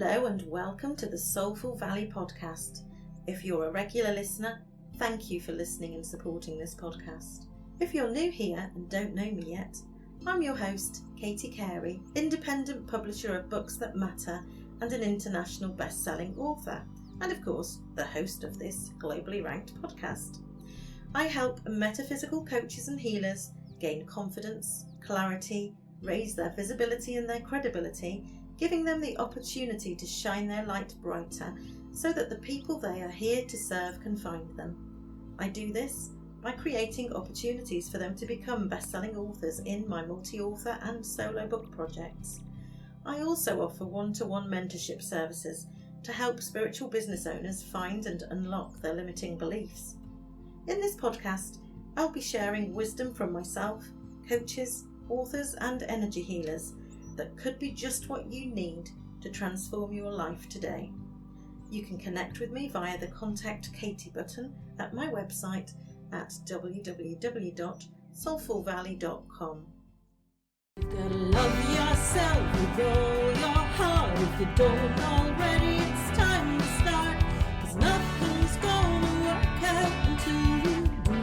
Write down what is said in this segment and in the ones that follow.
Hello and welcome to the Soulful Valley podcast. If you're a regular listener, thank you for listening and supporting this podcast. If you're new here and don't know me yet, I'm your host, Carey, independent publisher of books that matter and an international best-selling author, and of course, the host of this globally ranked podcast. I help metaphysical coaches and healers gain confidence, clarity, raise their visibility and their credibility, giving them the opportunity to shine their light brighter so that the people they are here to serve can find them. I do this by creating opportunities for them to become best-selling authors in my multi-author and solo book projects. I also offer one-to-one mentorship services to help spiritual business owners find and unlock their limiting beliefs. In this podcast, I'll be sharing wisdom from myself, coaches, authors and energy healers that could be just what you need to transform your life today. You can connect with me via the Contact Katie button at my website at www.soulfulvalley.com. You gotta love yourself with all your heart. If you don't already, it's time to start. 'Cause nothing's gonna work out until you do.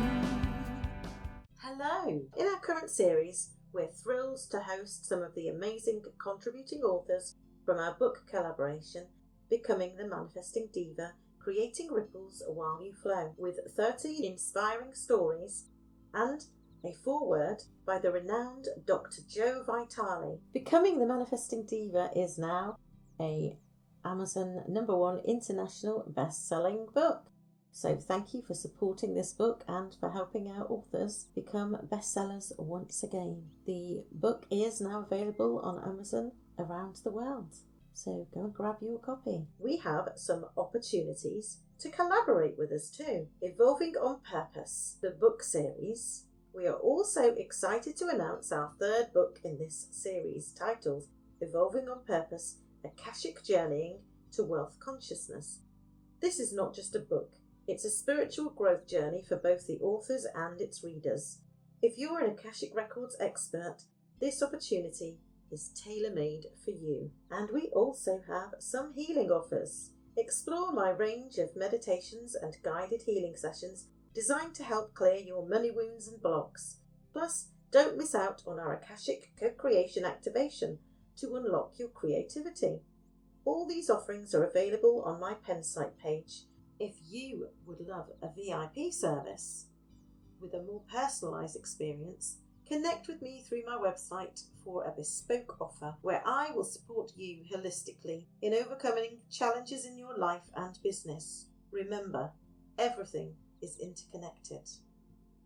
Hello! In our current series, we're thrilled to host some of the amazing contributing authors from our book collaboration, Becoming the Manifesting Diva, Creating Ripples While You Flow, with 13 inspiring stories and a foreword by the renowned Dr. Joe Vitale. Becoming the Manifesting Diva is now a Amazon #1 international best-selling book. So thank you for supporting this book and for helping our authors become bestsellers once again. The book is now available on Amazon around the world. So go and grab your copy. We have some opportunities to collaborate with us too. Evolving on Purpose, the book series. We are also excited to announce our third book in this series, titled Evolving on Purpose, Akashic Journeying to Wealth Consciousness. This is not just a book. It's a spiritual growth journey for both the authors and its readers. If you're an Akashic Records expert, this opportunity is tailor-made for you. And we also have some healing offers. Explore my range of meditations and guided healing sessions designed to help clear your money wounds and blocks. Plus, don't miss out on our Akashic Co-Creation activation to unlock your creativity. All these offerings are available on my Pensite page. If you would love a VIP service with a more personalised experience, connect with me through my website for a bespoke offer where I will support you holistically in overcoming challenges in your life and business. Remember, everything is interconnected.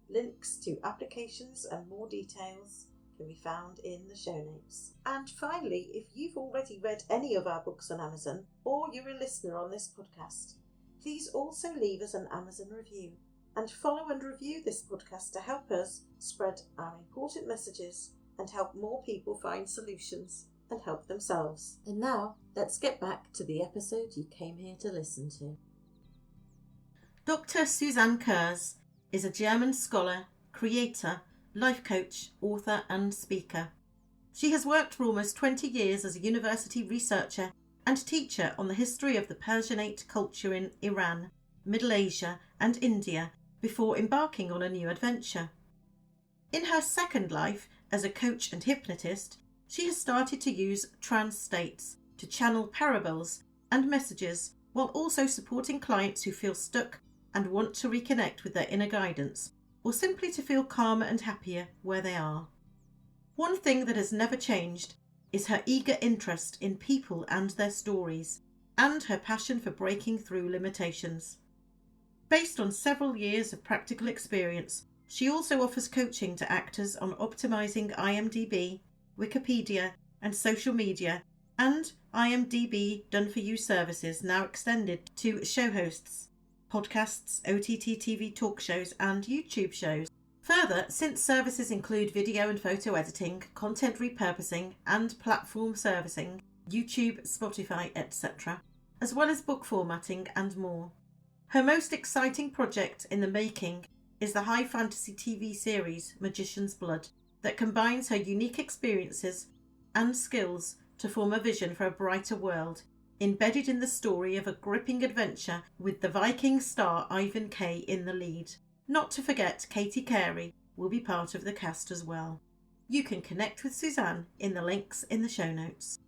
Links to applications and more details can be found in the show notes. And finally, if you've already read any of our books on Amazon or you're a listener on this podcast, please also leave us an Amazon review and follow and review this podcast to help us spread our important messages and help more people find solutions and help themselves. And now, let's get back to the episode you came here to listen to. Dr. Susanne Kurz is a German scholar, creator, life coach, author and speaker. She has worked for almost 20 years as a university researcher and teacher on the history of the Persianate culture in Iran, Middle Asia and India before embarking on a new adventure. In her second life as a coach and hypnotist, she has started to use trance states to channel parables and messages while also supporting clients who feel stuck and want to reconnect with their inner guidance or simply to feel calmer and happier where they are. One thing that has never changed is her eager interest in people and their stories, and her passion for breaking through limitations. Based on several years of practical experience, she also offers coaching to actors on optimizing IMDb, Wikipedia, and social media, and IMDb done-for-you services now extended to show hosts, podcasts, OTT TV talk shows, and YouTube shows. Further, since services include video and photo editing, content repurposing, and platform servicing, YouTube, Spotify, etc., as well as book formatting and more. Her most exciting project in the making is the high fantasy TV series Magician's Blood, that combines her unique experiences and skills to form a vision for a brighter world embedded in the story of a gripping adventure with the Viking star Ivan Kay in the lead. Not to forget, Katie Carey will be part of the cast as well. You can connect with Susanne in the links in the show notes.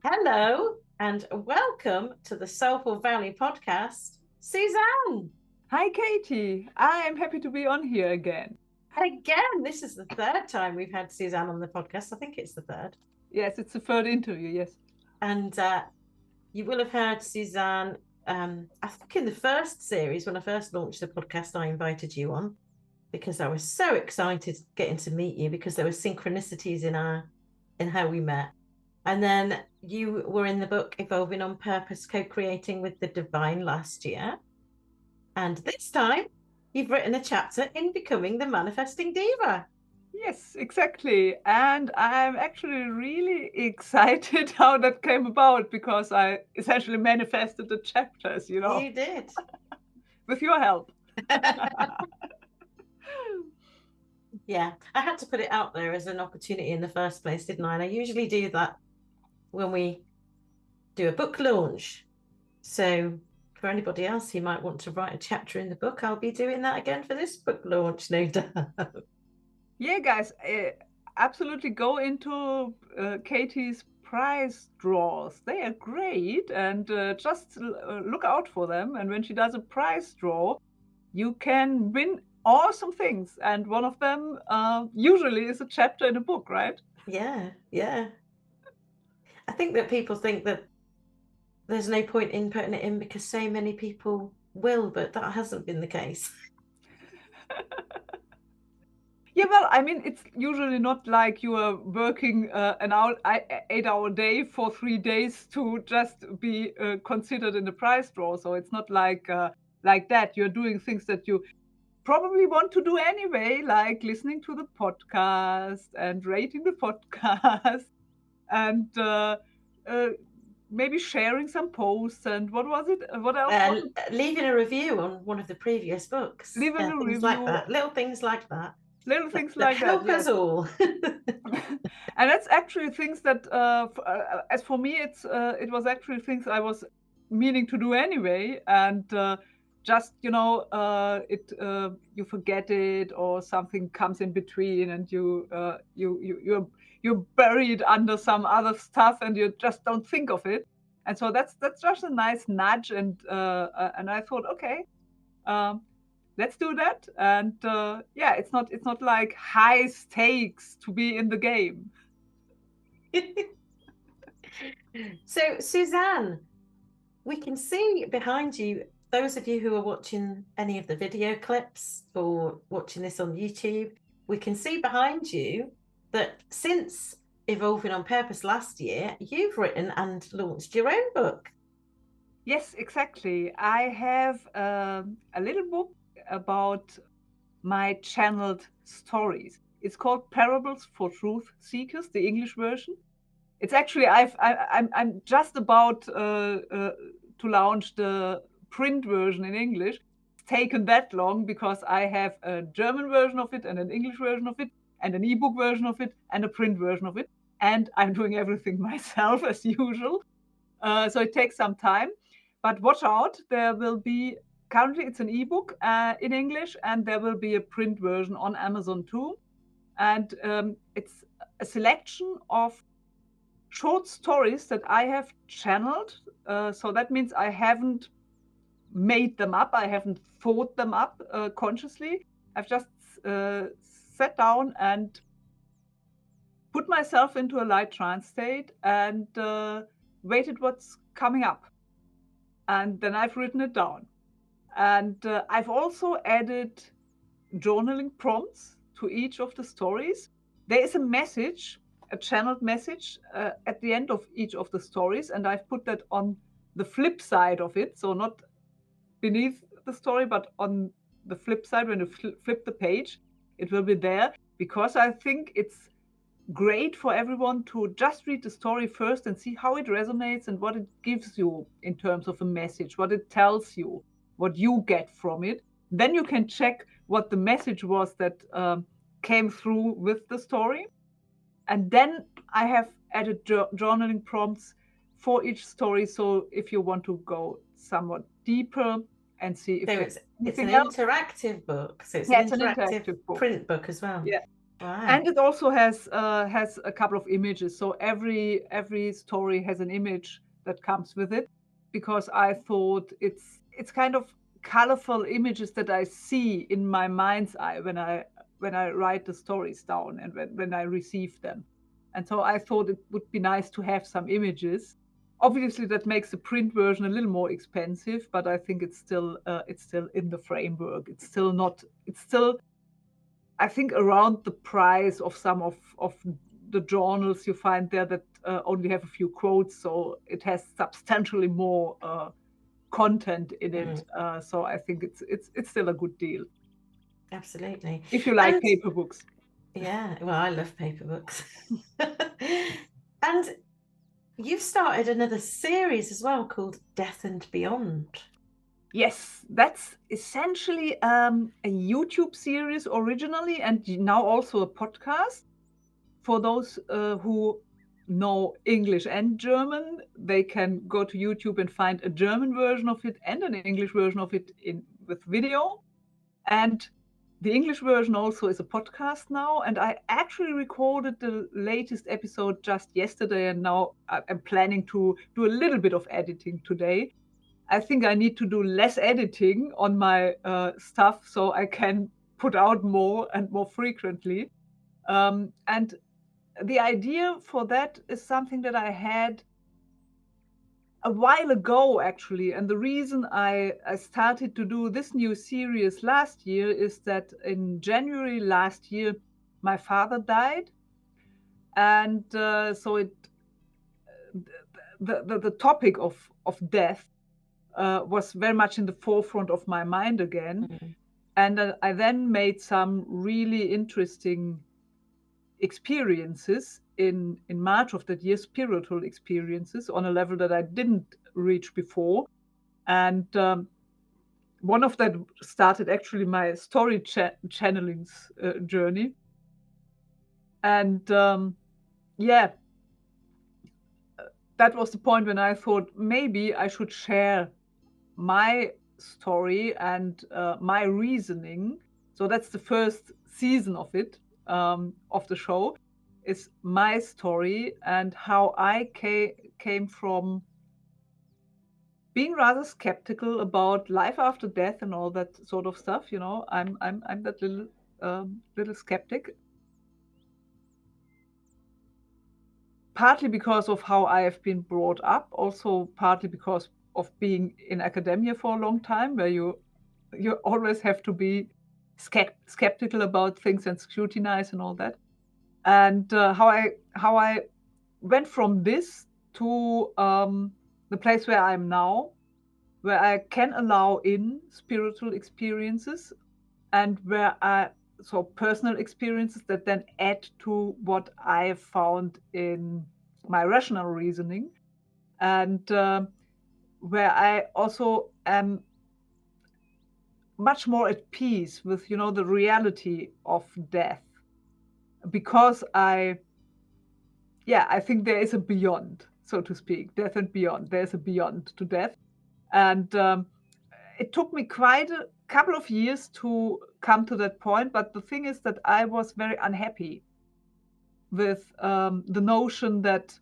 Hello and welcome to the Soulful Valley podcast, Susanne. Hi, Katie. I am happy to be on here again. Again, this is the third time we've had Susanne on the podcast. I think it's the third. Yes, it's the third interview, yes. And you will have heard Susanne, I think in the first series, when I first launched the podcast, I invited you on because I was so excited getting to meet you because there were synchronicities in how we met. And then you were in the book Evolving on Purpose, co-creating with the Divine last year. And this time you've written a chapter in Becoming the Manifesting Diva. Yes, exactly. And I'm actually really excited how that came about because I essentially manifested the chapters, you know. You did. With your help. Yeah, I had to put it out there as an opportunity in the first place, didn't I? And I usually do that when we do a book launch. So for anybody else who might want to write a chapter in the book, I'll be doing that again for this book launch, no doubt. Yeah, guys, absolutely go into Katie's prize draws. They are great, and just look out for them. And when she does a prize draw, you can win awesome things. And one of them usually is a chapter in a book, right? Yeah. I think that people think that there's no point in putting it in because so many people will, but that hasn't been the case. Yeah, well, I mean, it's usually not like you are working an 8-hour day for 3 days to just be considered in the prize draw. So it's not like that. You're doing things that you probably want to do anyway, like listening to the podcast and rating the podcast and maybe sharing some posts. And what was it? What else? Leaving a review on one of the previous books. Leaving a review. Like that. Little things like that. Little things like that. Help us all. And that's actually things that, as for me, it was actually things I was meaning to do anyway, and just you forget it or something comes in between, and you're buried under some other stuff, and you just don't think of it. And so that's just a nice nudge, and I thought, okay. Let's do that, and it's not like high stakes to be in the game. So, Susanne, we can see behind you, those of you who are watching any of the video clips or watching this on YouTube, we can see behind you that since Evolving on Purpose last year, you've written and launched your own book. Yes, exactly. I have a little book about my channeled stories. It's called Parables for Truth Seekers, the English version. It's actually I'm just about to launch the print version in English. It's taken that long because I have a German version of it and an English version of it and an ebook version of it and a print version of it, and I'm doing everything myself as usual. So it takes some time, but watch out, there will be. Currently, it's an ebook in English, and there will be a print version on Amazon too. And it's a selection of short stories that I have channeled. So that means I haven't made them up. I haven't thought them up consciously. I've just sat down and put myself into a light trance state and waited what's coming up. And then I've written it down. And I've also added journaling prompts to each of the stories. There is a message, a channeled message at the end of each of the stories, and I've put that on the flip side of it. So not beneath the story, but on the flip side. When you flip the page, it will be there, because I think it's great for everyone to just read the story first and see how it resonates and what it gives you in terms of a message, what it tells you, what you get from it. Then you can check what the message was that came through with the story. And then I have added journaling prompts for each story. So if you want to go somewhat deeper and see if So there's it's an anything else. interactive book. So it's Yeah, an it's an interactive interactive book. print book as well. Yeah. Wow. And it also has a couple of images. So every story has an image that comes with it, because I thought it's kind of colorful images that I see in my mind's eye when I write the stories down and when I receive them. And so I thought it would be nice to have some images. Obviously, that makes the print version a little more expensive, but I think it's still in the framework. It's still I think around the price of some of the journals you find there that only have a few quotes, so it has substantially more content in it. So I think it's still a good deal. Absolutely. If you like And- paper books. Yeah, well, I love paper books. And you've started another series as well called Death and Beyond. Yes, that's essentially a YouTube series originally, and now also a podcast. For those who know English and German, they can go to YouTube and find a German version of it and an English version of it with video. And the English version also is a podcast now. And I actually recorded the latest episode just yesterday, and now I'm planning to do a little bit of editing today. I think I need to do less editing on my stuff so I can put out more and more frequently. And the idea for that is something that I had a while ago, actually. And the reason I started to do this new series last year is that in January last year, my father died. And so the topic of death was very much in the forefront of my mind again. And I then made some really interesting experiences in March of that year, spiritual experiences on a level that I didn't reach before. And one of that started actually my story channeling journey. And yeah, that was the point when I thought maybe I should share my story and my reasoning. So that's the first season of it, of the show, is my story and how I came from being rather skeptical about life after death and all that sort of stuff. You know, I'm that little skeptic. Partly because of how I have been brought up, also partly because of being in academia for a long time, where you always have to be skeptical about things and scrutinize and all that. And how I went from this to the place where I'm now, where I can allow in spiritual experiences, and so personal experiences that then add to what I have found in my rational reasoning, and where I also am much more at peace with, the reality of death, because I think there is a beyond, so to speak, death and beyond. There's a beyond to death, and it took me quite a couple of years to come to that point. But the thing is that I was very unhappy with the notion that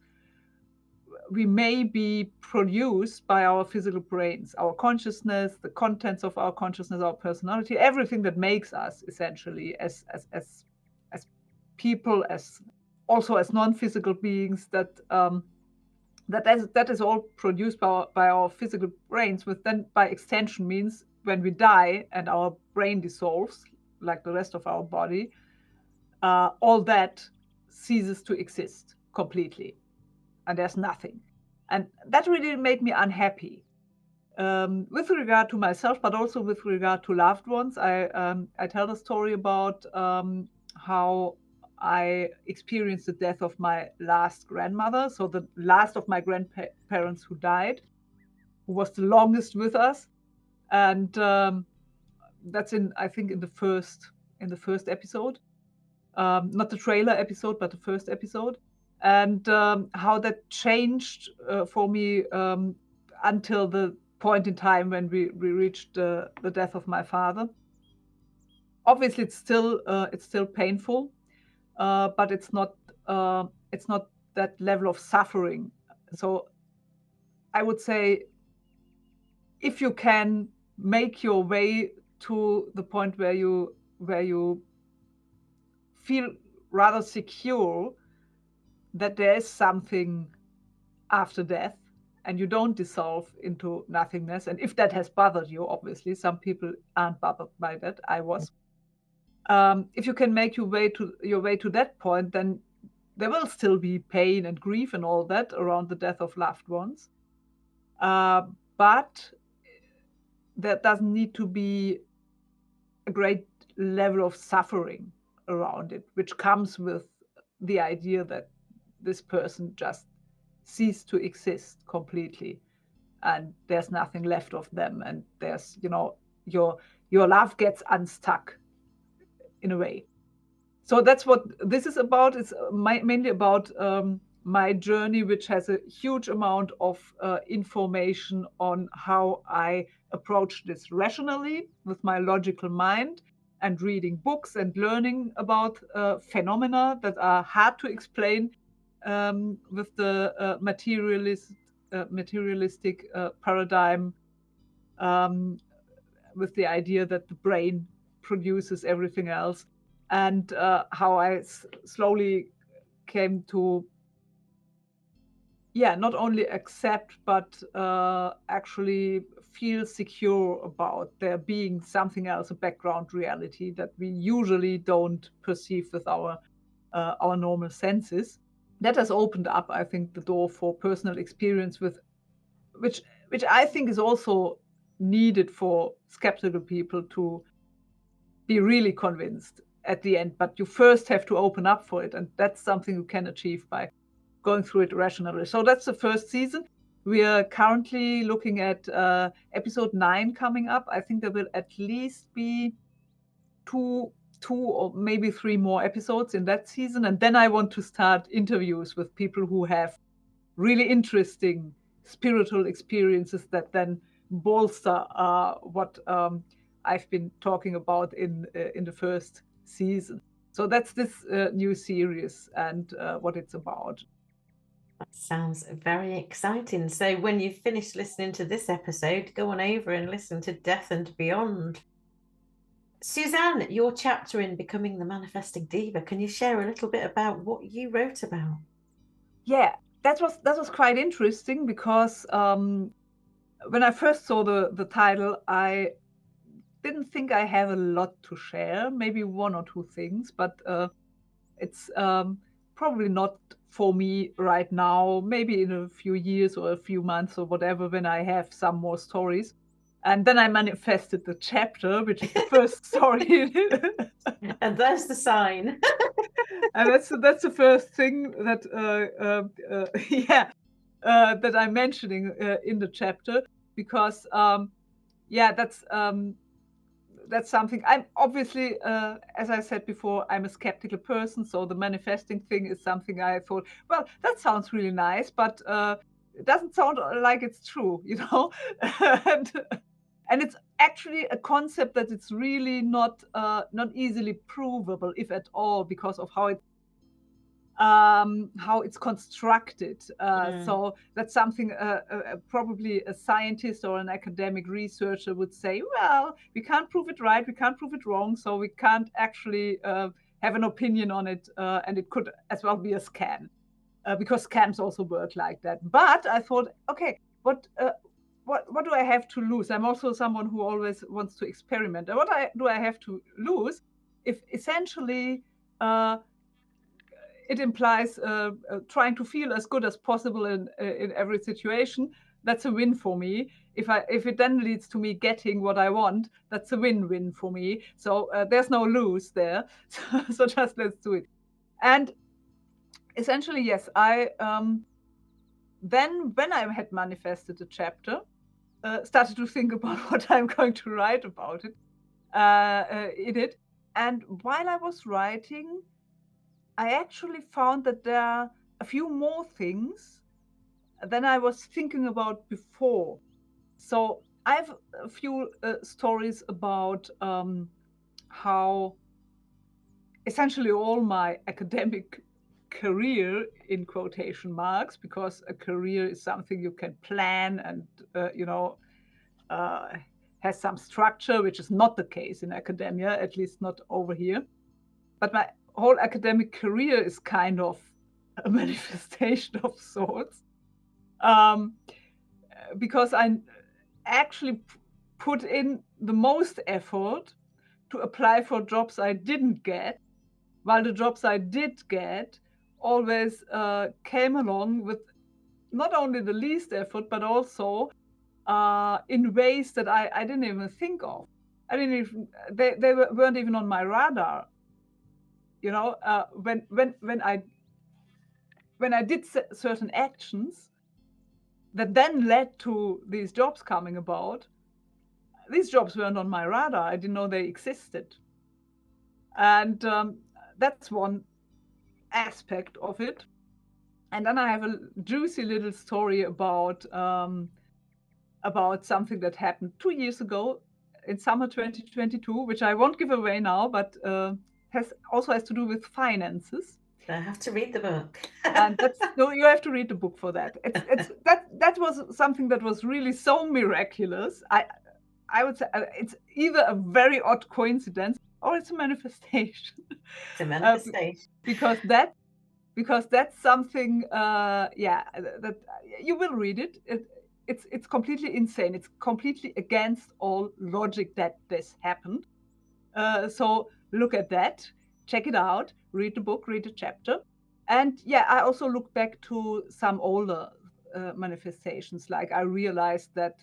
we may be produced by our physical brains, our consciousness, the contents of our consciousness, our personality, everything that makes us essentially as people, as also as non-physical beings, that is all produced by our physical brains, which then by extension means when we die and our brain dissolves, like the rest of our body, all that ceases to exist completely. And there's nothing. And that really made me unhappy with regard to myself, but also with regard to loved ones. I tell the story about how I experienced the death of my last grandmother, so the last of my grandparents who died, who was the longest with us. And that's I think in the first episode, not the trailer episode, but the first episode. and how that changed for me until the point in time when we reached the death of my father. Obviously, it's still painful, but it's not that level of suffering. So I would say, if you can make your way to the point where you feel rather secure that there is something after death and you don't dissolve into nothingness, and if that has bothered you, obviously some people aren't bothered by that. I was. If you can make your way to that point, then there will still be pain and grief and all that around the death of loved ones, but there doesn't need to be a great level of suffering around it, which comes with the idea that this person just ceased to exist completely, and there's nothing left of them, and there's, your love gets unstuck in a way. So that's what this is about. It's mainly about my journey, which has a huge amount of information on how I approach this rationally with my logical mind, and reading books and learning about phenomena that are hard to explain with the materialistic paradigm, with the idea that the brain produces everything else, and how I slowly came to, not only accept, but actually feel secure about there being something else, a background reality that we usually don't perceive with our normal senses. That has opened up, I think, the door for personal experience with which I think is also needed for skeptical people to be really convinced at the end. But you first have to open up for it, and that's something you can achieve by going through it rationally. So that's the first season. We are currently looking at episode 9 coming up. I think there will at least be two or maybe 3 more episodes in that season. And then I want to start interviews with people who have really interesting spiritual experiences that then bolster what I've been talking about in the first season. So that's this new series and what it's about. That sounds very exciting. So when you've finished listening to this episode, go on over and listen to Death and Beyond. Susanne, your chapter in Becoming the Manifesting Diva, can you share a little bit about what you wrote about? Yeah, that was quite interesting, because when I first saw the title, I didn't think I have a lot to share, maybe 1 or 2 things, but it's probably not for me right now, maybe in a few years or a few months or whatever, when I have some more stories. And then I manifested the chapter, which is the first story. And there's the sign. And that's the first thing that that I'm mentioning in the chapter, because that's something I'm obviously, as I said before, I'm a skeptical person. So the manifesting thing is something I thought, well, that sounds really nice, but it doesn't sound like it's true, and it's actually a concept that it's really not easily provable, if at all, because of how it's constructed. So that's something probably a scientist or an academic researcher would say, well, we can't prove it right, we can't prove it wrong, so we can't actually have an opinion on it, and it could as well be a scam, because scams also work like that. But I thought, okay, what do I have to lose? I'm also someone who always wants to experiment. And what do I have to lose if essentially it implies trying to feel as good as possible in every situation? That's a win for me. If it then leads to me getting what I want, that's a win-win for me. So there's no lose there. So just let's do it. And essentially, yes, I then, when I had manifested the chapter, started to think about what I'm going to write about it in it. And while I was writing, I actually found that there are a few more things than I was thinking about before. So I have a few stories about how essentially all my academic career, in quotation marks, because a career is something you can plan and has some structure, which is not the case in academia, at least not over here. But my whole academic career is kind of a manifestation of sorts, because I actually put in the most effort to apply for jobs I didn't get, while the jobs I did get always came along with not only the least effort, but also in ways that I didn't even think of. I didn't even, they weren't even on my radar. You know, when I did certain actions that then led to these jobs coming about, these jobs weren't on my radar. I didn't know they existed. And that's one aspect of it. And then I have a juicy little story about something that happened 2 years ago in summer 2022, which I won't give away now, but has to do with finances. I have to read the book. And no, you have to read the book for that. That was something that was really so miraculous. I would say it's either a very odd coincidence or it's a manifestation. It's a manifestation. Because that's something, that you will read it. It's completely insane. It's completely against all logic that this happened. So look at that, check it out, read the book, read the chapter. And yeah, I also look back to some older manifestations. Like I realized that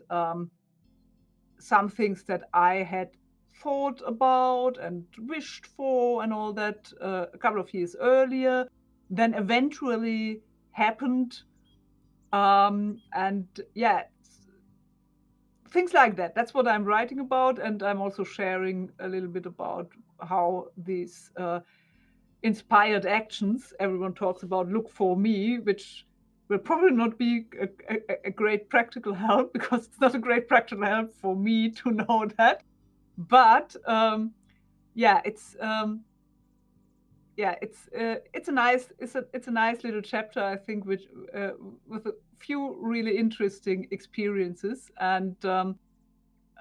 some things that I had thought about and wished for and all that a couple of years earlier, then eventually happened. And yeah, things like that. That's what I'm writing about. And I'm also sharing a little bit about how these inspired actions everyone talks about look for me, which will probably not be a great practical help, because it's not a great practical help for me to know that. But it's a nice little chapter, I think, which with a few really interesting experiences, and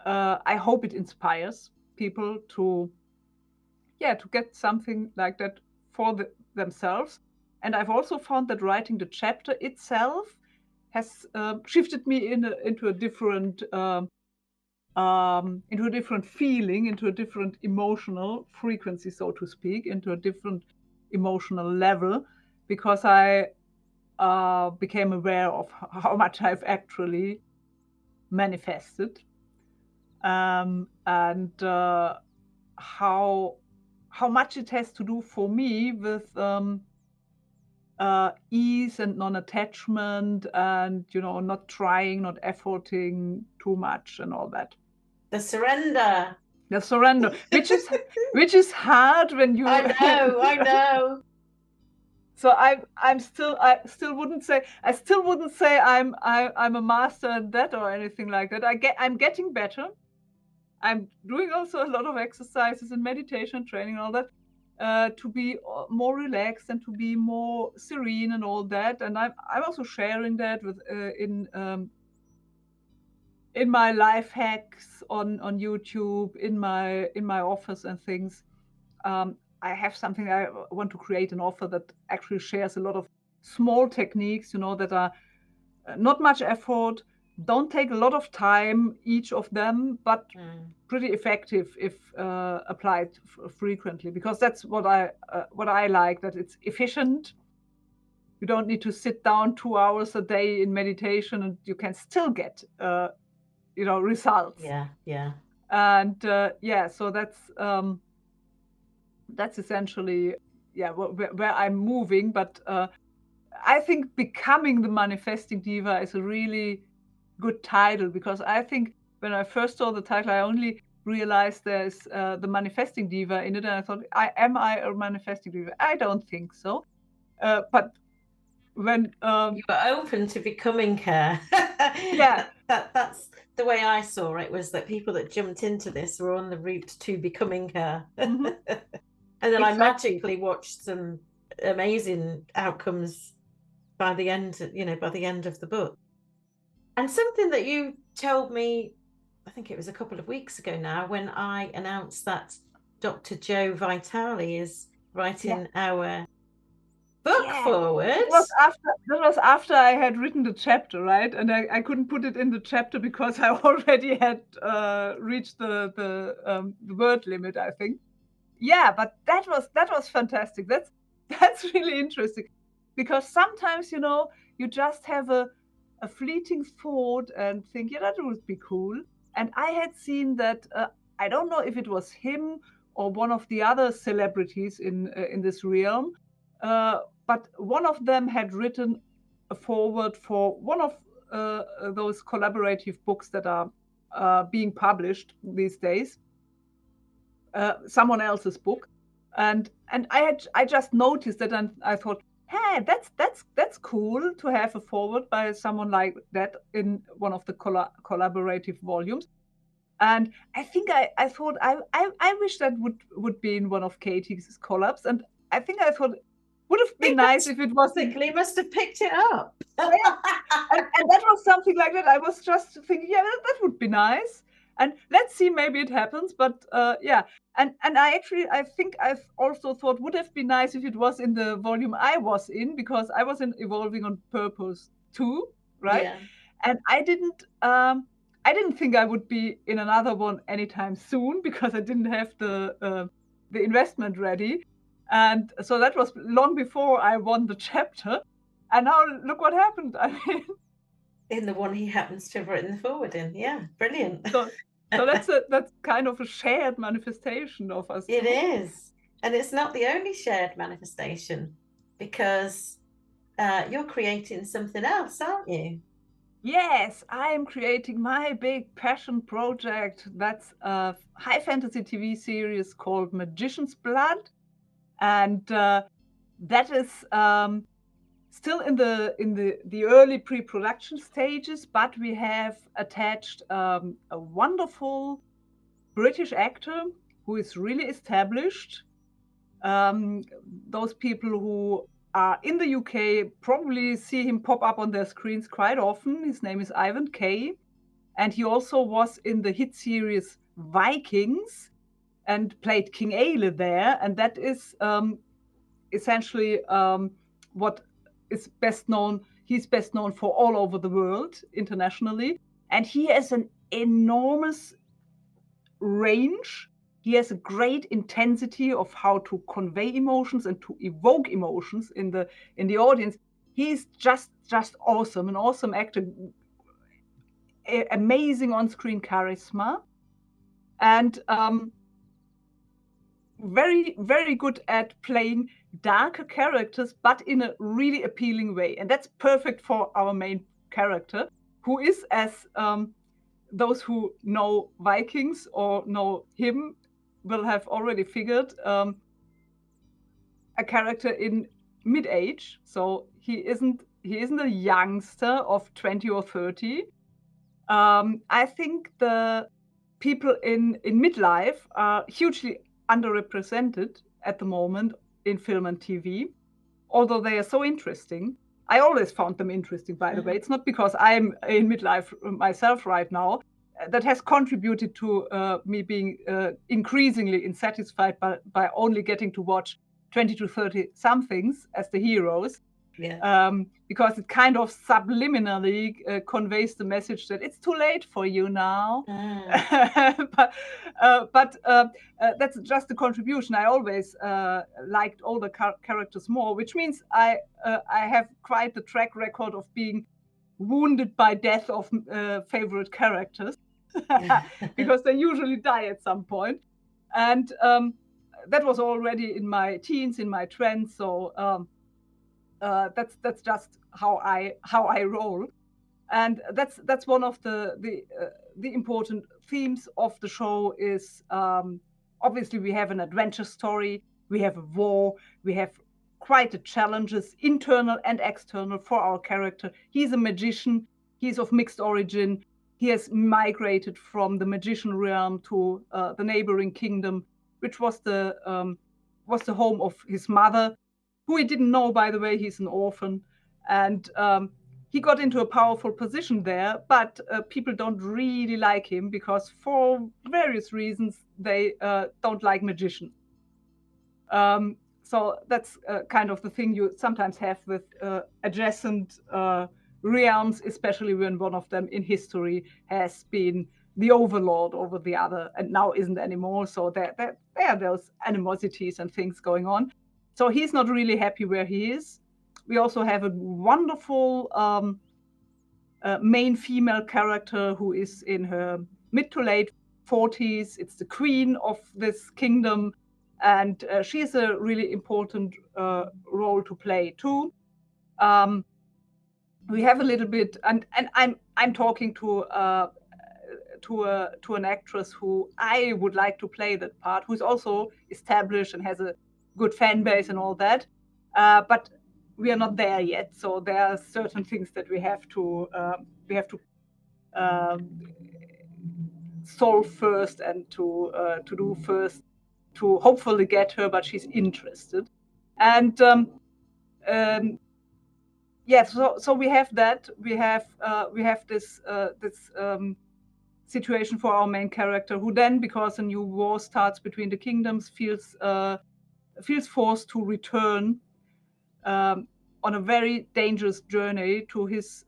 I hope it inspires people to get something like that for themselves. And I've also found that writing the chapter itself has shifted me into a different feeling, into a different emotional frequency, so to speak, into a different emotional level, because I became aware of how much I've actually manifested, and how much it has to do for me with ease and non-attachment, and not trying, not efforting too much, and all that. The surrender, which is hard when you. I know. So I still wouldn't say I'm a master at that or anything like that. I'm getting better. I'm doing also a lot of exercises and meditation training and all that, to be more relaxed and to be more serene and all that. And I'm also sharing that with in my life hacks on YouTube, in my offers and things. I have something, I want to create an offer that actually shares a lot of small techniques, that are not much effort, don't take a lot of time, each of them, but pretty effective if applied frequently, because that's what I like, that it's efficient. You don't need to sit down 2 hours a day in meditation, and you can still get results. Yeah. And so that's essentially where I'm moving. But I think becoming the manifesting diva is a really good title, because I think when I first saw the title, I only realized there's the manifesting diva in it, and I thought, am I a manifesting diva? I don't think so. But when You were open to becoming her. yeah. That's the way I saw it, was that people that jumped into this were on the route to becoming her. Mhm. And then I Exactly. magically watched some amazing outcomes by the end, by the end of the book. And something that you told me, I think it was a couple of weeks ago now, when I announced that Dr. Joe Vitale is Yeah. writing our book Yeah. forward. That was after I had written the chapter, right? And I couldn't put it in the chapter because I already had reached the word limit, I think. Yeah, but that was fantastic. That's really interesting, because sometimes, you just have a fleeting thought and think, yeah, that would be cool. And I had seen that, I don't know if it was him or one of the other celebrities in this realm, but one of them had written a foreword for one of those collaborative books that are being published these days, someone else's book, and I just noticed that, and I thought, hey, that's cool to have a forward by someone like that in one of the collaborative volumes. And I think I thought I wish that would be in one of Katie's collabs, and I think I thought would have been nice if it was in, Basically must have picked it up. and that was something like that. I was just thinking, yeah, that would be nice, and let's see, maybe it happens. But yeah, and I think I've also thought would have been nice if it was in the volume I was in, because I was in Evolving on Purpose too, right? Yeah. And I didn't think I would be in another one anytime soon, because I didn't have the investment ready, and so that was long before I won the chapter. And now look what happened. I mean, In the one he happens to have written the forward in. Yeah, brilliant. so that's kind of a shared manifestation of us. It is. And it's not the only shared manifestation, because you're creating something else, aren't you? Yes, I am creating my big passion project. That's a high fantasy TV series called Magician's Blood, and that is still in the early pre-production stages. But we have attached a wonderful British actor who is really established. Those people who are in the UK probably see him pop up on their screens quite often. His name is Ivan Carey, and he also was in the hit series Vikings and played King Aile there. And that is essentially what is best known. He's best known for all over the world internationally, and he has an enormous range. He has a great intensity of how to convey emotions and to evoke emotions in the audience. He's just awesome, an awesome actor, amazing on-screen charisma, and very, very good at playing darker characters, but in a really appealing way. And that's perfect for our main character, who is, as those who know Vikings or know him will have already figured, a character in mid-age. So he isn't a youngster of 20 or 30. I think the people in midlife are hugely underrepresented at the moment in film and TV, although they are so interesting. I always found them interesting, by the way. It's not because I'm in midlife myself right now. That has contributed to me being increasingly insatisfied by only getting to watch 20 to 30 somethings as the heroes. Yeah. Because it kind of subliminally conveys the message that it's too late for you now. But that's just a contribution. I always liked older characters more, which means I have quite the track record of being wounded by death of favorite characters, because they usually die at some point. And that was already in my teens, in my trends. So that's just how I roll, and that's one of the important themes of the show. Is obviously we have an adventure story, we have a war, we have quite a challenges, internal and external, for our character. He's a magician. He's of mixed origin. He has migrated from the magician realm to the neighboring kingdom, which was the home of his mother, who he didn't know, by the way. He's an orphan. And he got into a powerful position there, but people don't really like him because for various reasons they don't like magicians. So that's kind of the thing you sometimes have with adjacent realms, especially when one of them in history has been the overlord over the other and now isn't anymore. So there are those animosities and things going on. So he's not really happy where he is. We also have a wonderful main female character who is in her mid to late 40s. It's the queen of this kingdom, and she's a really important role to play too. We have a little bit, and I'm talking to an actress who I would like to play that part, who's also established and has a good fan base and all that, but we are not there yet. So there are certain things that we have to solve first and to do first to hopefully get her, but she's interested. And so we have that. We have this situation for our main character, who then, because a new war starts between the kingdoms, feels forced to return on a very dangerous journey to his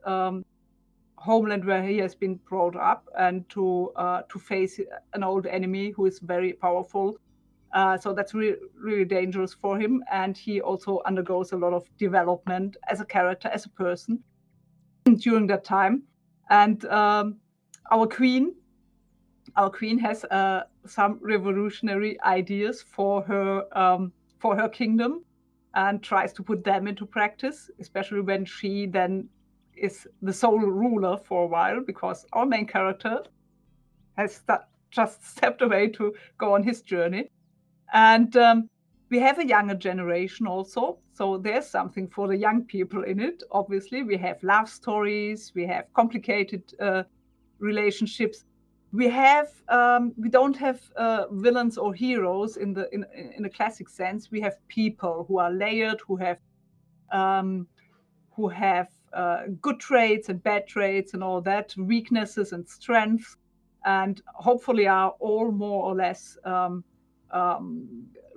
homeland where he has been brought up, and to face an old enemy who is very powerful. So that's really dangerous for him, and he also undergoes a lot of development as a character, as a person during that time. And our queen has some revolutionary ideas for her kingdom, and tries to put them into practice, especially when she then is the sole ruler for a while, because our main character has just stepped away to go on his journey. And we have a younger generation also, so there's something for the young people in it. Obviously, we have love stories, we have complicated relationships. We don't have villains or heroes in the classic sense. We have people who are layered, who have good traits and bad traits and all that, weaknesses and strengths, and hopefully are all more or less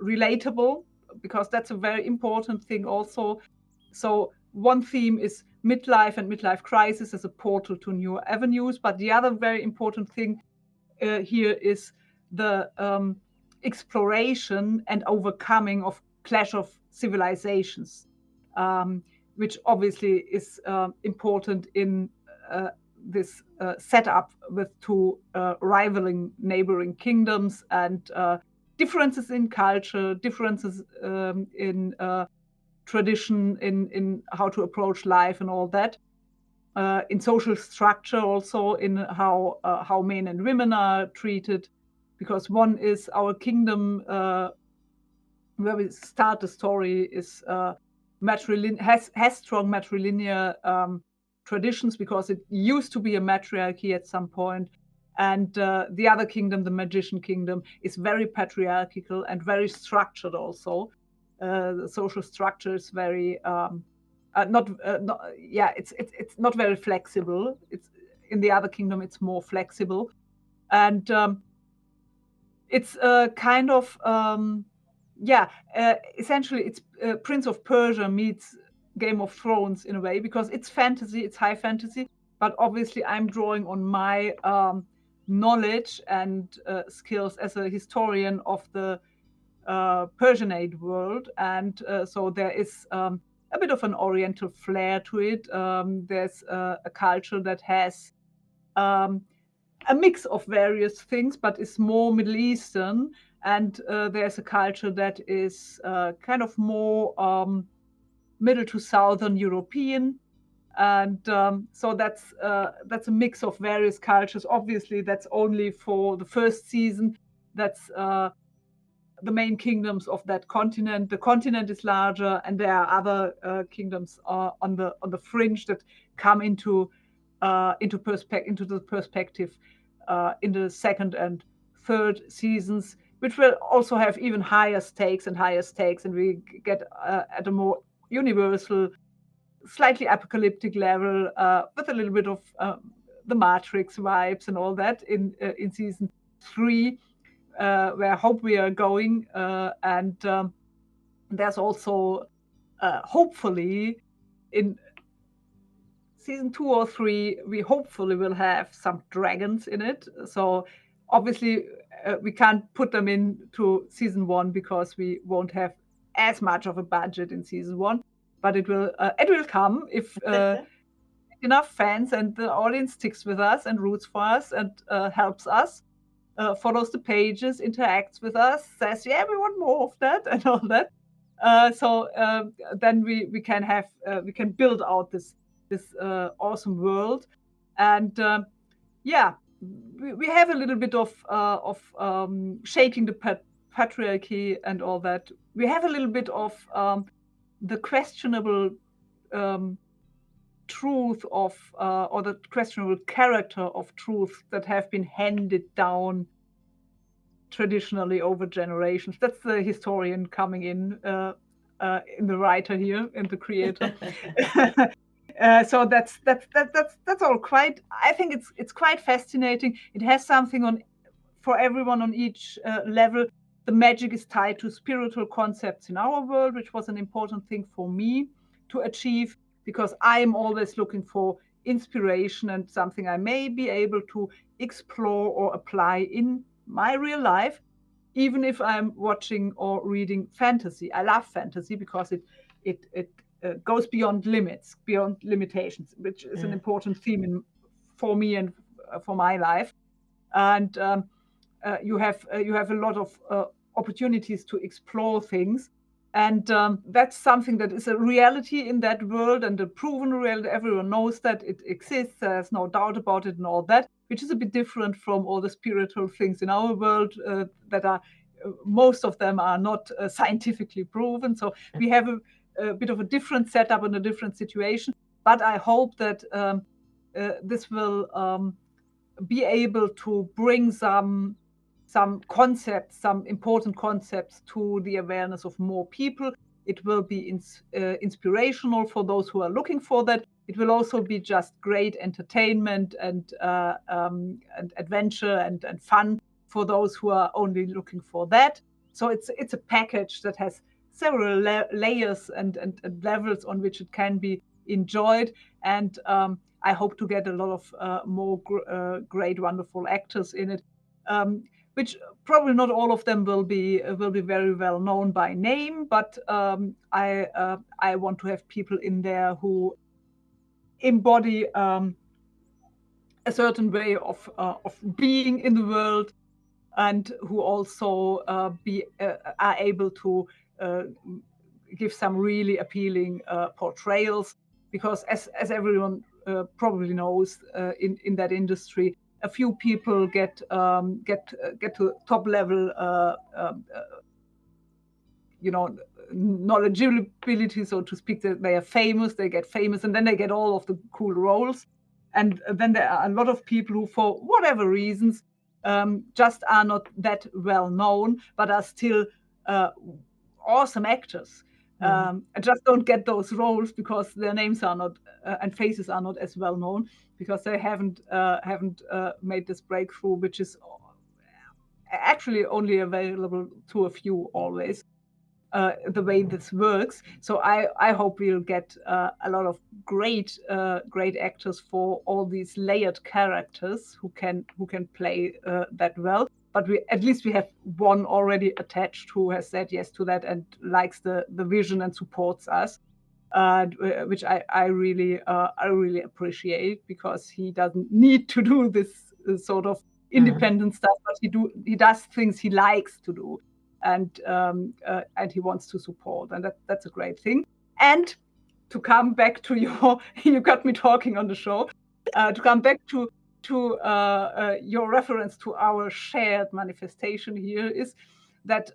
relatable, because that's a very important thing also. So one theme is midlife and midlife crisis as a portal to new avenues, but the other very important thing here is the exploration and overcoming of clash of civilizations, which obviously is important in this setup with two rivaling neighboring kingdoms, and differences in culture, differences in tradition, in how to approach life and all that, in social structure also, in how men and women are treated, because one is our kingdom where we start the story is has strong matrilineal traditions, because it used to be a matriarchy at some point. And the other kingdom, the magician kingdom, is very patriarchal and very structured also. The social structure is very it's not very flexible. It's in the other kingdom, it's more flexible, and it's kind of essentially it's Prince of Persia meets Game of Thrones in a way, because it's fantasy, it's high fantasy, but obviously I'm drawing on my knowledge and skills as a historian of the Persianate world, and so there is a bit of an Oriental flair to it. There's a culture that has a mix of various things, but is more Middle Eastern, and there's a culture that is kind of more Middle to Southern European. And so that's a mix of various cultures. Obviously, that's only for the first season. That's the main kingdoms of that continent. The continent is larger, and there are other kingdoms on the fringe that come into the perspective in the second and third seasons, which will also have even higher stakes, and we get at a more universal, slightly apocalyptic level with a little bit of the Matrix vibes and all that in season 3, where I hope we are going. And there's also hopefully in season 2 or 3, we hopefully will have some dragons in it. So obviously we can't put them into season 1 because we won't have as much of a budget in season 1, but it will come if enough fans and the audience sticks with us and roots for us and helps us, follows the pages, interacts with us, says, yeah, we want more of that and all that. So then we can build out this awesome world. And yeah, we have a little bit of shaking the patriarchy and all that. We have a little bit of the questionable truth of or the questionable character of truth that have been handed down traditionally over generations. That's the historian coming in the writer here and the creator. So that's all quite. I think it's quite fascinating. It has something for everyone on each level. The magic is tied to spiritual concepts in our world, which was an important thing for me to achieve, because I am always looking for inspiration and something I may be able to explore or apply in my real life, even if I'm watching or reading fantasy. I love fantasy because it goes beyond limits, beyond limitations, which is an important theme for me and for my life. And you have a lot of opportunities to explore things. And that's something that is a reality in that world, and a proven reality. Everyone knows that it exists. There's no doubt about it and all that, which is a bit different from all the spiritual things in our world that are, most of them are not scientifically proven. So we have a bit of a different setup and a different situation. But I hope that this will be able to bring some concepts, some important concepts to the awareness of more people. It will be inspirational for those who are looking for that. It will also be just great entertainment and adventure and fun for those who are only looking for that. So it's a package that has several layers and levels on which it can be enjoyed. And I hope to get a lot of more great, wonderful actors in it. Which probably not all of them will be very well known by name, but I want to have people in there who embody a certain way of being in the world, and who also are able to give some really appealing portrayals. Because as everyone probably knows in that industry, a few people get to top level, knowledgeability, so to speak. That they are famous, they get famous, and then they get all of the cool roles. And then there are a lot of people who, for whatever reasons, just are not that well known, but are still awesome actors. And just don't get those roles because their names are not and faces are not as well known, because they haven't made this breakthrough, which is actually only available to a few always, the way this works. So I hope we'll get a lot of great actors for all these layered characters who can play that well. But at least we have one already attached who has said yes to that and likes the vision and supports us, which I really appreciate, because he doesn't need to do this sort of independent stuff, but he does things he likes to do, and he wants to support, and that's a great thing. And to come back to you got me talking on the show. To come back to your reference to our shared manifestation here is, that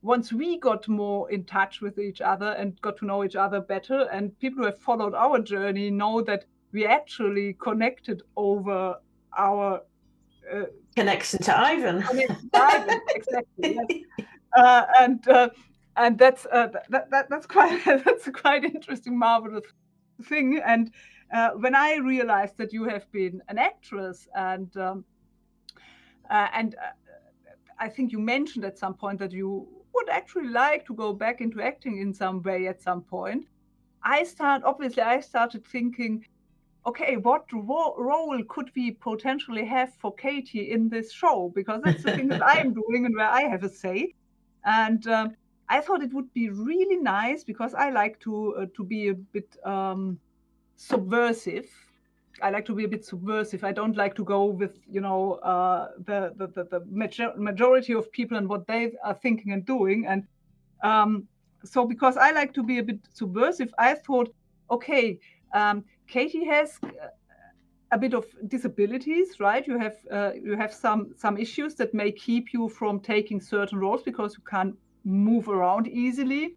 once we got more in touch with each other and got to know each other better, and people who have followed our journey know that we actually connected over our connection to Ivan. Exactly. Yes. And that's that's a quite interesting, marvelous thing. And when I realized that you have been an actress, and I think you mentioned at some point that you would actually like to go back into acting in some way at some point. I started thinking, okay, what role could we potentially have for Katie in this show? Because that's the thing that I'm doing and where I have a say. And I thought it would be really nice, because I like to be a bit subversive. I like to be a bit subversive. I don't like to go with, the majority of people and what they are thinking and doing. And so because I like to be a bit subversive, I thought, okay, Katie has a bit of disabilities, right? You have some issues that may keep you from taking certain roles because you can't move around easily.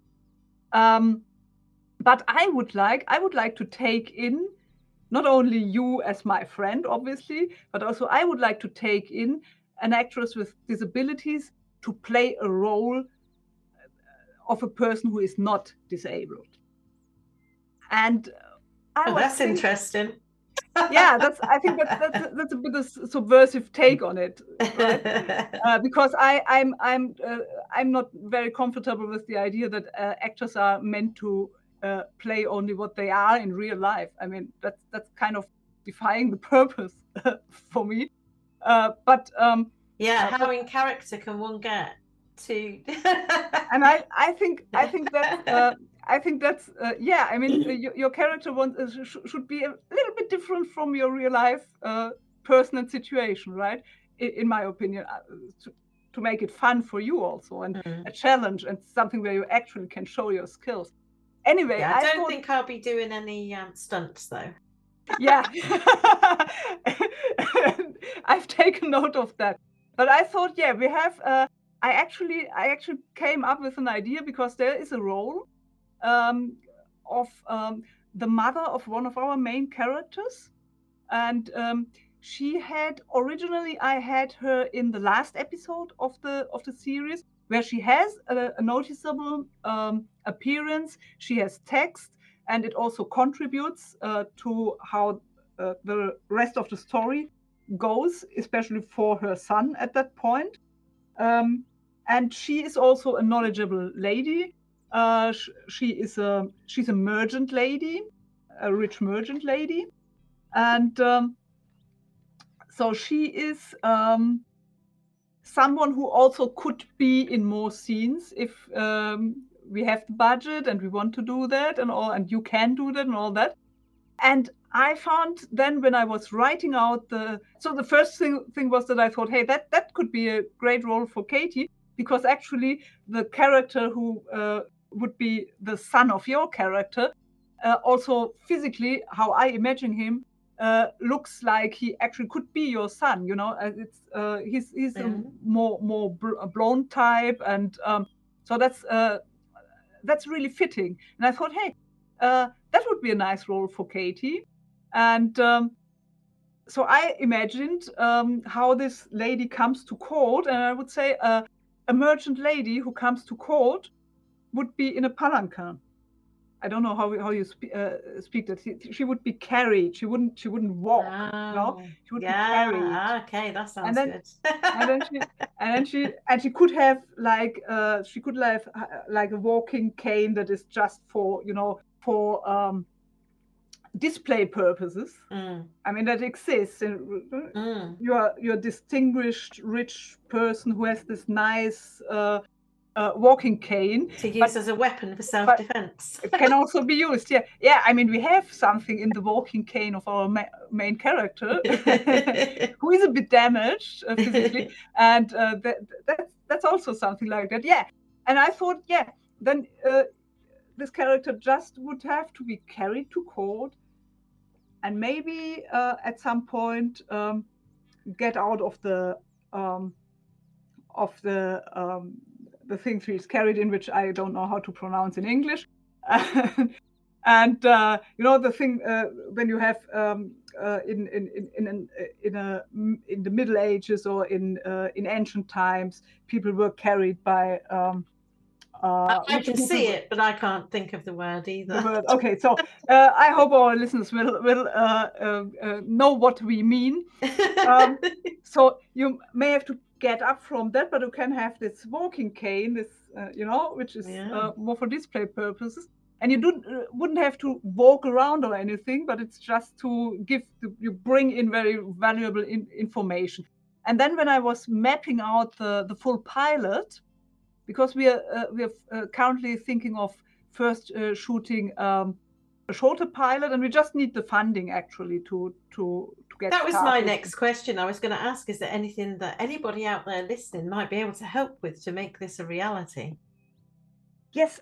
But I would like to take in not only you as my friend, obviously, but also I would like to take in an actress with disabilities to play a role of a person who is not disabled. And that's interesting. Yeah, I think that's a bit of a subversive take on it, right? Because I'm not very comfortable with the idea that actors are meant to play only what they are in real life. I mean, that's kind of defying the purpose for me. But how in character can one get to? And I think that. I think that's I mean, your character should be a little bit different from your real life person and situation, right? In my opinion, to make it fun for you also, and a challenge, and something where you actually can show your skills. Anyway, I don't think I'll be doing any stunts though. Yeah, I've taken note of that. But I thought, we have. I actually came up with an idea, because there is a role of the mother of one of our main characters, and she had originally, I had her in the last episode of the series, where she has a noticeable appearance. She has text, and it also contributes to how the rest of the story goes, especially for her son at that point. And she is also a knowledgeable lady. She's a merchant lady, a rich merchant lady, and so she is someone who also could be in more scenes if we have the budget and we want to do that and all, and you can do that and all that. And I found then, when I was writing out the first thing was that I thought, hey, that could be a great role for Katie, because actually the character who would be the son of your character, also physically, how I imagine him, looks like he actually could be your son. It's he's a more blonde type, and so that's really fitting. And I thought, hey, that would be a nice role for Katie. And so I imagined how this lady comes to court, and I would say a merchant lady who comes to court would be in a palanquin. I don't know how you speak that. She would be carried. She wouldn't walk. She would be carried. Okay, that sounds good. and she could have like a walking cane that is just for display purposes. I mean, that exists. You're a distinguished, rich person who has this nice walking cane to use as a weapon for self-defense. It can also be used. Yeah. I mean, we have something in the walking cane of our main character who is a bit damaged physically, and that's also something like that. Yeah, and I thought, then this character just would have to be carried to court, and maybe at some point get out of the the thing she's carried in, which I don't know how to pronounce in English. And the thing when you have in the Middle Ages or in ancient times, people were carried by. I can see it, but I can't think of the word either. The word. Okay, so I hope our listeners will know what we mean. So you may have to get up from that, but you can have this walking cane, this which is more for display purposes. And you wouldn't have to walk around or anything, but it's just to you bring in very valuable information. And then when I was mapping out the full pilot, because we are currently thinking of first shooting a shorter pilot, and we just need the funding actually to get. That was my next question. I was going to ask: is there anything that anybody out there listening might be able to help with to make this a reality? Yes,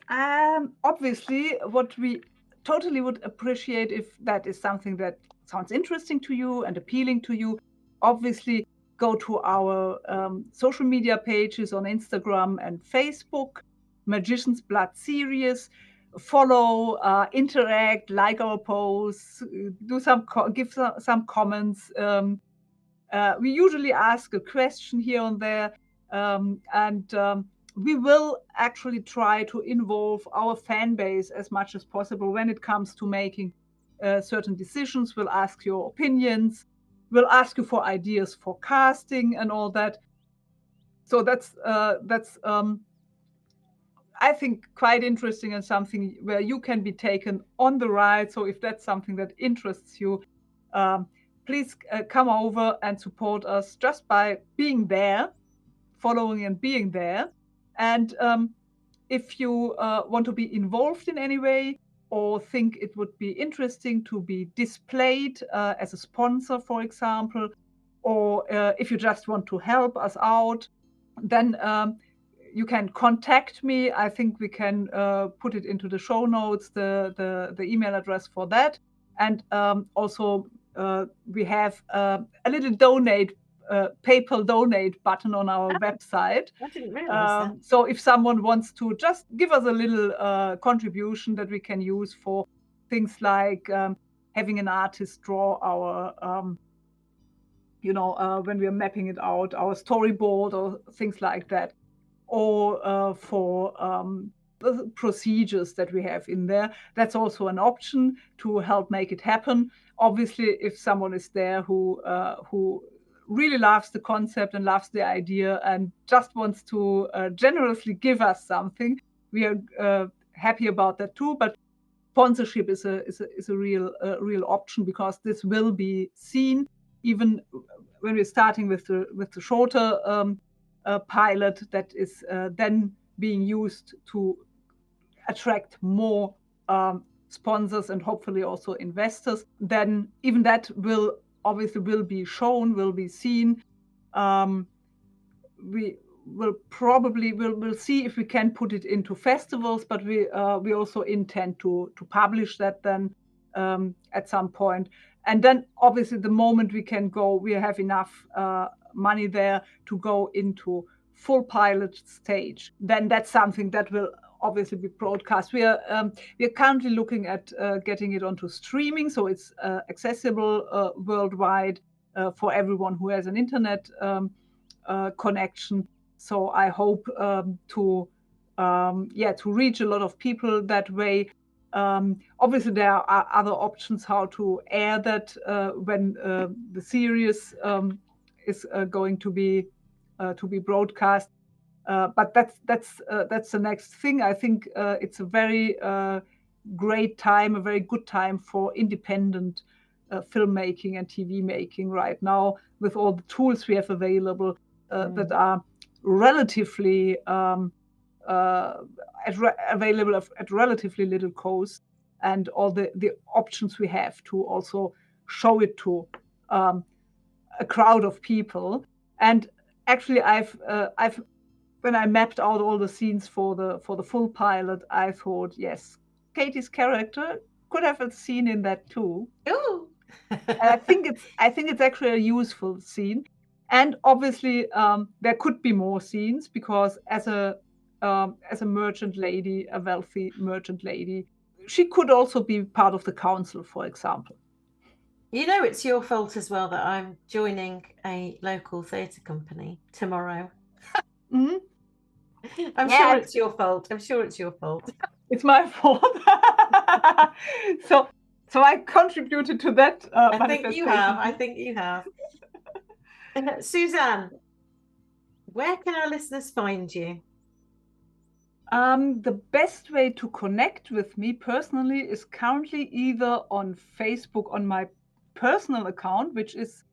obviously, what we totally would appreciate if that is something that sounds interesting to you and appealing to you. Obviously, go to our social media pages on Instagram and Facebook, Magician's Blood Series. Follow, interact, like our posts, do give some comments. We usually ask a question here and there, and we will actually try to involve our fan base as much as possible when it comes to making certain decisions. We'll ask your opinions. We'll ask you for ideas for casting and all that. So that's I think quite interesting and something where you can be taken on the ride. So if that's something that interests you, please come over and support us just by being there, following and being there. And if you want to be involved in any way or think it would be interesting to be displayed as a sponsor, for example, or if you just want to help us out, then you can contact me. I think we can put it into the show notes, the email address for that. And also we have a little PayPal donate button on our website. I didn't realize that. So if someone wants to just give us a little contribution that we can use for things like having an artist draw our, when we are mapping it out, our storyboard or things like that, or for the procedures that we have in there, that's also an option to help make it happen. Obviously, if someone is there who really loves the concept and loves the idea and just wants to generously give us something, we are happy about that too. But sponsorship is a real option, because this will be seen even when we're starting with the shorter pilot that is then being used to attract more sponsors and hopefully also investors. Then even that will be shown, will be seen. We will probably we'll see if we can put it into festivals, but we also intend to publish that then at some point. And then obviously the moment we can go, we have enough money there to go into full pilot stage, then that's something that will obviously be broadcast. We are currently looking at getting it onto streaming, so it's accessible worldwide for everyone who has an internet connection. So I hope to reach a lot of people that way. Obviously, there are other options how to air that when the series is going to be broadcast. But that's the next thing. I think it's a very great time, a very good time for independent filmmaking and TV making right now, with all the tools we have available that are relatively available at relatively little cost, and all the options we have to also show it to a crowd of people. And actually, I've when I mapped out all the scenes for the full pilot, I thought, yes, Katie's character could have a scene in that too. Ooh. And I think it's actually a useful scene. And obviously, there could be more scenes, because as a as a merchant lady, a wealthy merchant lady. She could also be part of the council, for example. You know, it's your fault as well that I'm joining a local theatre company tomorrow. Mm-hmm. I'm sure it's your fault. I'm sure it's your fault. It's my fault. So I contributed to that. I think you have. I think you have. Susanne, where can our listeners find you? The best way to connect with me personally is currently either on Facebook on my personal account, which is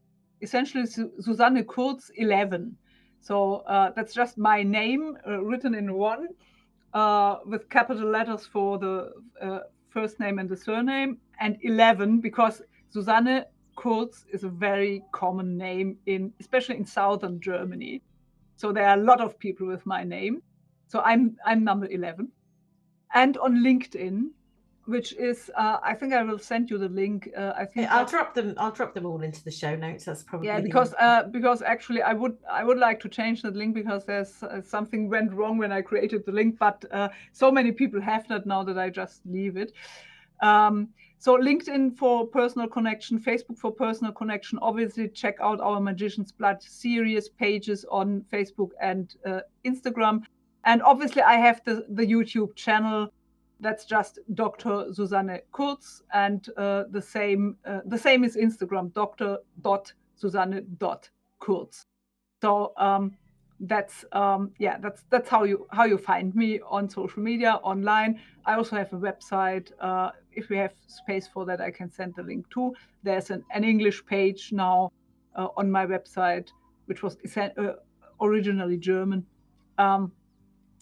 essentially Susanne Kurz 11. So that's just my name written in one with capital letters for the first name and the surname, and 11 because Susanne Kurz is a very common name especially in southern Germany. So there are a lot of people with my name. So I'm number 11. And on LinkedIn, which is I think I will send you the link. I think I'll drop them all into the show notes. That's probably because actually I would like to change that link because there's something went wrong when I created the link, but so many people have that now that I just leave it. So LinkedIn for personal connection, Facebook for personal connection. Obviously, check out our Magician's Blood series pages on Facebook and Instagram. And obviously, I have the YouTube channel. That's just Dr. Susanne Kurz, and the same is Instagram, dr.susanne.kurz. So that's how you find me on social media, online. I also have a website. If we have space for that, I can send the link too. There's an English page now on my website, which was originally German.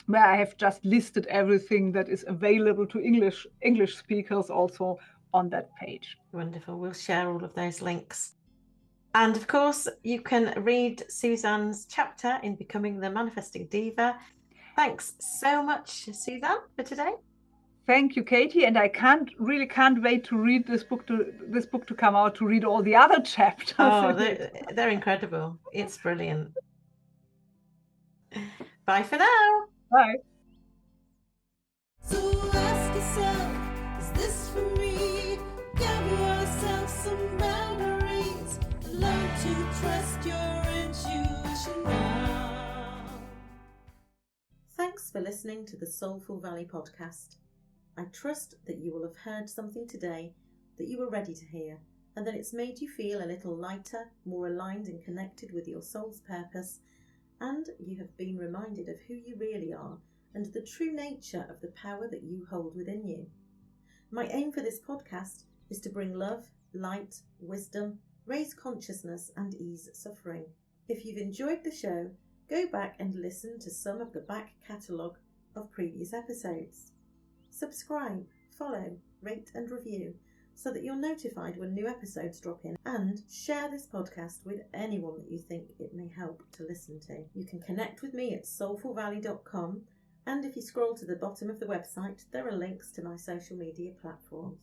Where I have just listed everything that is available to English speakers also on that page. Wonderful. We'll share all of those links. And of course, you can read Susanne's chapter in Becoming the Manifesting Diva. Thanks so much, Susanne, for today. Thank you, Katie. And I can't wait to read this book to come out, to read all the other chapters. Oh, they're incredible. It's brilliant. Bye for now. Bye. So ask yourself, is this for me? Give yourself some boundaries. Learn to trust your intuition now. Thanks for listening to the Soulful Valley podcast. I trust that you will have heard something today that you were ready to hear, and that it's made you feel a little lighter, more aligned and connected with your soul's purpose, and you have been reminded of who you really are and the true nature of the power that you hold within you. My aim for this podcast is to bring love, light, wisdom, raise consciousness and ease suffering. If you've enjoyed the show, go back and listen to some of the back catalogue of previous episodes. Subscribe, follow, rate and review so that you're notified when new episodes drop in, and share this podcast with anyone that you think it may help to listen to. You can connect with me at soulfulvalley.com, and if you scroll to the bottom of the website, there are links to my social media platforms.